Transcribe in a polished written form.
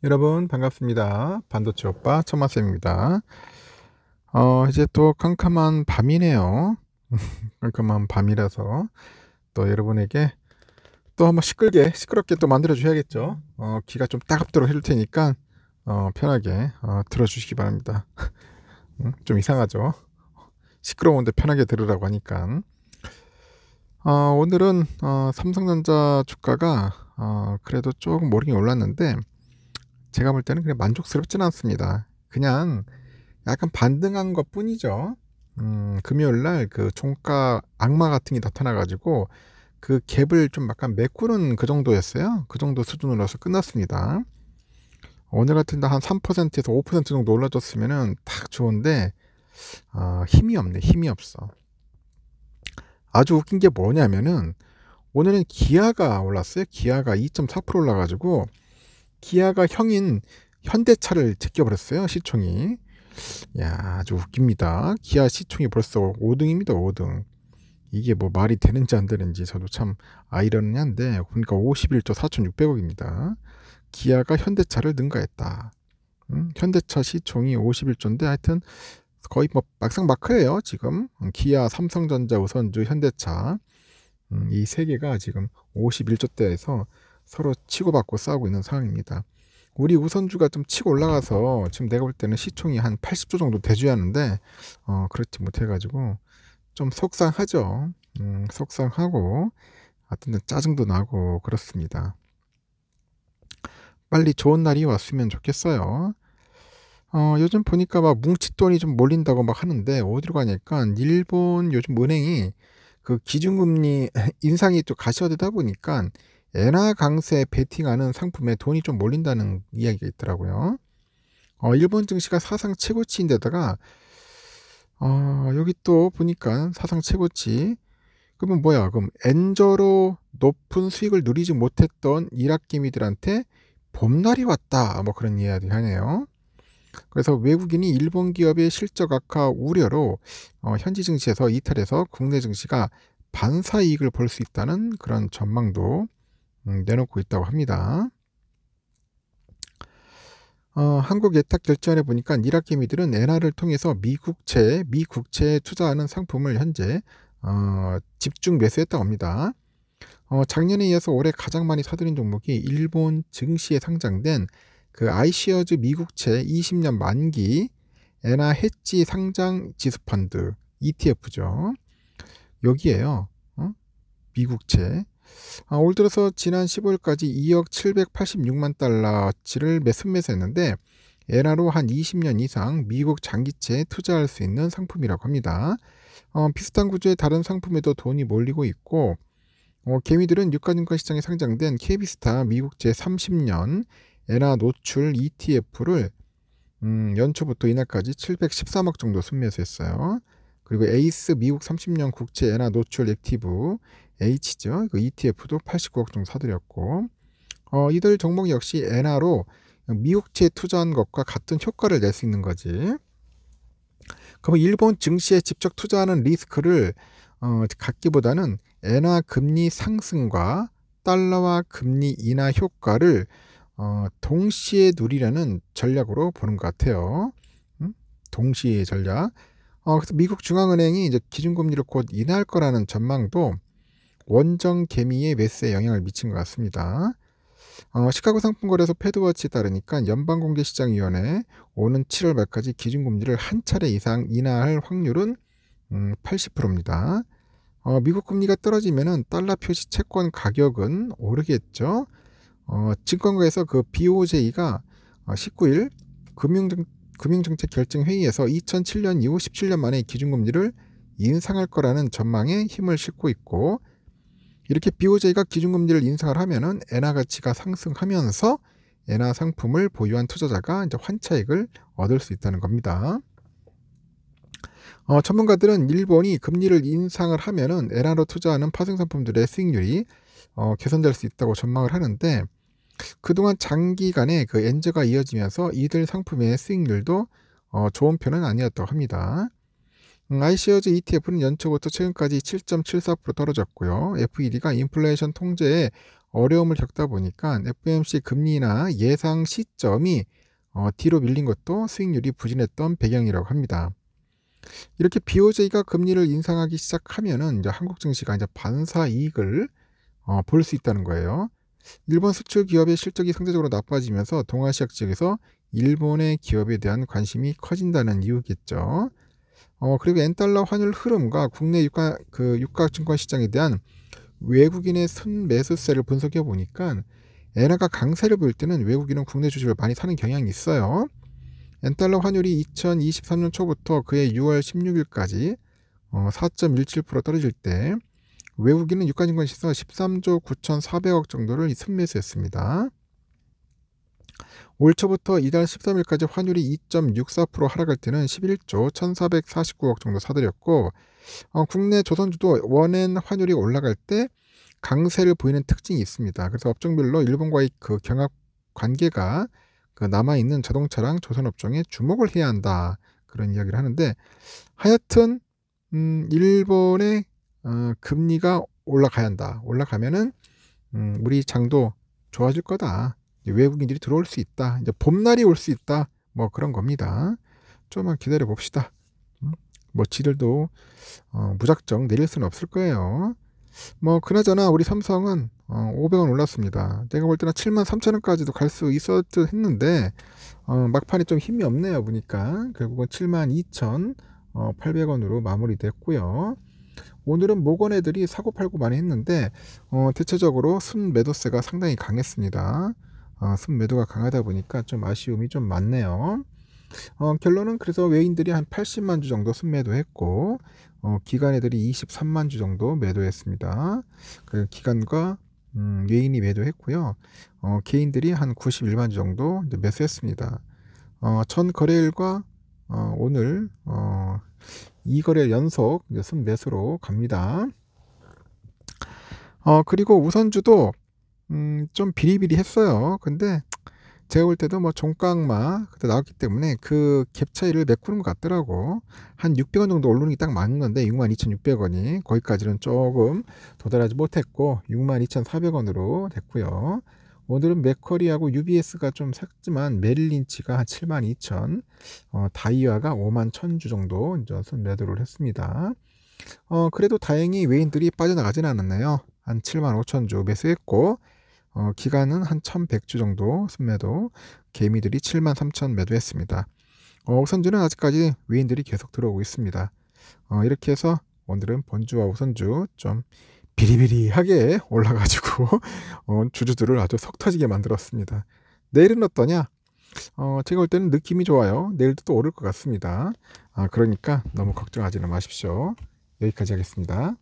여러분 반갑습니다. 반도체 오빠 천마쌤입니다. 이제 또 캄캄한 밤이네요. 캄캄한 밤이라서 또 여러분에게 또 한번 시끄럽게 또 만들어 줘야겠죠. 귀가 좀 따갑도록 해줄 테니까 편하게 들어주시기 바랍니다. 좀 이상하죠. 시끄러운데 편하게 들으라고 하니까. 오늘은 삼성전자 주가가 그래도 조금 오르긴 올랐는데 제가 볼 때는 그냥 만족스럽지는 않습니다. 그냥 약간 반등한 것 뿐이죠. 금요일 날 그 종가 악마 같은 게 나타나 가지고 그 갭을 좀 약간 메꾸는 그 정도였어요. 그 정도 수준으로서 끝났습니다. 오늘 같은 날 한 3%에서 5% 정도 올라줬으면은 딱 좋은데 힘이 없네. 힘이 없어. 아주 웃긴 게 뭐냐면은 오늘은 기아가 올랐어요. 기아가 2.4% 올라 가지고 기아가 형인 현대차를 제껴 버렸어요, 시총이. 야, 아주 웃깁니다. 기아 시총이 벌써 5등입니다. 5등. 이게 뭐 말이 되는지 안 되는지 저도 참 아이러니한데, 그러니까 51조 4,600억입니다. 기아가 현대차를 능가했다. 현대차 시총이 51조인데 하여튼 거의 뭐 막상 마크예요 지금. 기아, 삼성전자, 우선주, 현대차 이 세 개가 지금 51조대에서 서로 치고받고 싸우고 있는 상황입니다. 우리 우선주가 좀 치고 올라가서 지금 내가 볼 때는 시총이 한 80조 정도 돼줘야 하는데 그렇지 못해가지고 좀 속상하죠. 속상하고 하여튼 짜증도 나고 그렇습니다. 빨리 좋은 날이 왔으면 좋겠어요. 요즘 보니까 막 뭉칫돈이 좀 몰린다고 막 하는데 어디로 가니까 일본 요즘 은행이 그 기준금리 인상이 좀 가시화되다 보니까 엔화 강세 베팅하는 상품에 돈이 좀 몰린다는 이야기가 있더라고요. 일본 증시가 사상 최고치인데다가 여기 또 보니까 사상 최고치. 그러면 뭐야? 그럼 엔저로 높은 수익을 누리지 못했던 일학개미들한테 봄날이 왔다. 뭐 그런 이야기 하네요. 그래서 외국인이 일본 기업의 실적 악화 우려로 현지 증시에서 이탈해서 국내 증시가 반사 이익을 볼 수 있다는 그런 전망도 내놓고 있다고 합니다. 한국예탁결제원에 보니까 일학개미들은 엔화를 통해서 미국채에 투자하는 상품을 현재 집중 매수했다고 합니다. 작년에 이어서 올해 가장 많이 사들인 종목이 일본 증시에 상장된 그 아이시어즈 미국채 20년 만기 엔화 해지 상장 지수펀드 ETF죠. 여기에요. 미국채. 올 들어서 지난 15일까지 2억 786만 달러치를 순매수했는데 엔화로 한 20년 이상 미국 장기채에 투자할 수 있는 상품이라고 합니다. 비슷한 구조의 다른 상품에도 돈이 몰리고 있고 개미들은 유가증권 시장에 상장된 KB스타 미국채 30년 엔화 노출 ETF를 연초부터 이날까지 713억 정도 순매수했어요. 그리고 에이스 미국 30년 국채 엔화 노출 액티브 H죠. 그 ETF도 89억 정도 사들였고 이들 종목 역시 엔화로 미국채에 투자한 것과 같은 효과를 낼 수 있는 거지. 그럼 일본 증시에 직접 투자하는 리스크를 갖기보다는 엔화 금리 상승과 달러와 금리 인하 효과를 동시에 누리려는 전략으로 보는 것 같아요. 동시에 전략. 그래서 미국 중앙은행이 이제 기준금리를 곧 인하할 거라는 전망도 원정 개미의 매수에 영향을 미친 것 같습니다. 시카고 상품거래소 패드워치에 따르니까 연방공개시장위원회 오는 7월 말까지 기준금리를 한 차례 이상 인하할 확률은 80%입니다. 미국 금리가 떨어지면은 달러 표시 채권 가격은 오르겠죠. 증권가에서 그 BOJ가 19일 금융정책 결정회의에서 2007년 이후 17년 만에 기준금리를 인상할 거라는 전망에 힘을 싣고 있고, 이렇게 BOJ가 기준금리를 인상을 하면은 엔화 가치가 상승하면서 엔화 상품을 보유한 투자자가 이제 환차익을 얻을 수 있다는 겁니다. 전문가들은 일본이 금리를 인상을 하면은 엔화로 투자하는 파생 상품들의 수익률이 개선될 수 있다고 전망을 하는데, 그동안 장기간에 그 엔저가 이어지면서 이들 상품의 수익률도 좋은 편은 아니었다고 합니다. iShares ETF는 연초부터 최근까지 7.74% 떨어졌고요. FED가 인플레이션 통제에 어려움을 겪다 보니까 FOMC 금리나 예상 시점이 뒤로 밀린 것도 수익률이 부진했던 배경이라고 합니다. 이렇게 BOJ가 금리를 인상하기 시작하면은 이제 한국 증시가 이제 반사 이익을 볼 수 있다는 거예요. 일본 수출 기업의 실적이 상대적으로 나빠지면서 동아시아 지역에서 일본의 기업에 대한 관심이 커진다는 이유겠죠. 그리고 엔달러 환율 흐름과 국내 유가 증권 시장에 대한 외국인의 순매수세를 분석해 보니까 엔화가 강세를 보일 때는 외국인은 국내 주식을 많이 사는 경향이 있어요. 엔달러 환율이 2023년 초부터 그해 6월 16일까지 4.17% 떨어질 때 외국인은 유가증권 시에서 13조 9,400억 정도를 순매수했습니다. 올 초부터 이달 13일까지 환율이 2.64% 하락할 때는 11조 1,449억 정도 사들였고 국내 조선주도 원엔 환율이 올라갈 때 강세를 보이는 특징이 있습니다. 그래서 업종별로 일본과의 그 경합 관계가 남아있는 자동차랑 조선업종에 주목을 해야 한다. 그런 이야기를 하는데 하여튼 일본의 금리가 올라가야 한다. 올라가면은 우리 장도 좋아질 거다. 외국인들이 들어올 수 있다. 이제 봄날이 올 수 있다. 뭐 그런 겁니다. 좀만 기다려 봅시다. 뭐 지들도 무작정 내릴 수는 없을 거예요. 뭐 그나저나 우리 삼성은 500원 올랐습니다. 내가 볼 때는 73,000원까지도 갈 수 있었듯 했는데 막판에 좀 힘이 없네요. 보니까 결국은 72,800원으로 마무리됐고요. 오늘은 모건애들이 사고팔고 많이 했는데 대체적으로 순매도세가 상당히 강했습니다. 순매도가 강하다 보니까 좀 아쉬움이 좀 많네요. 결론은 그래서 외인들이 한 80만 주 정도 순매도했고 기관애들이 23만 주 정도 매도했습니다. 그 기관과 외인이 매도했고요. 개인들이 한 91만 주 정도 매수했습니다. 전 거래일과 오늘 2거래일 연속 순매수로 갑니다. 그리고 우선주도 좀 비리비리했어요. 근데 제가 볼 때도 뭐 종가악마 그때 나왔기 때문에 그 갭 차이를 메꾸는 것 같더라고. 한 600원 정도 오르는 게 딱 맞는 건데 62,600원이 거기까지는 조금 도달하지 못했고 62,400원으로 됐고요. 오늘은 맥쿼리하고 UBS가 좀 샀지만 메릴린치가 한 72,000, 다이와가 51,000주 정도 이제 순매도를 했습니다. 그래도 다행히 외인들이 빠져나가진 않았네요. 한 75,000주 매수했고 기간은 한 1,100주 정도 순매도, 개미들이 73,000 매도했습니다. 우선주는 아직까지 외인들이 계속 들어오고 있습니다. 이렇게 해서 오늘은 본주와 우선주 좀 비리비리하게 올라가지고 주주들을 아주 속 터지게 만들었습니다. 내일은 어떠냐? 제가 볼 때는 느낌이 좋아요. 내일도 또 오를 것 같습니다. 그러니까 너무 걱정하지는 마십시오. 여기까지 하겠습니다.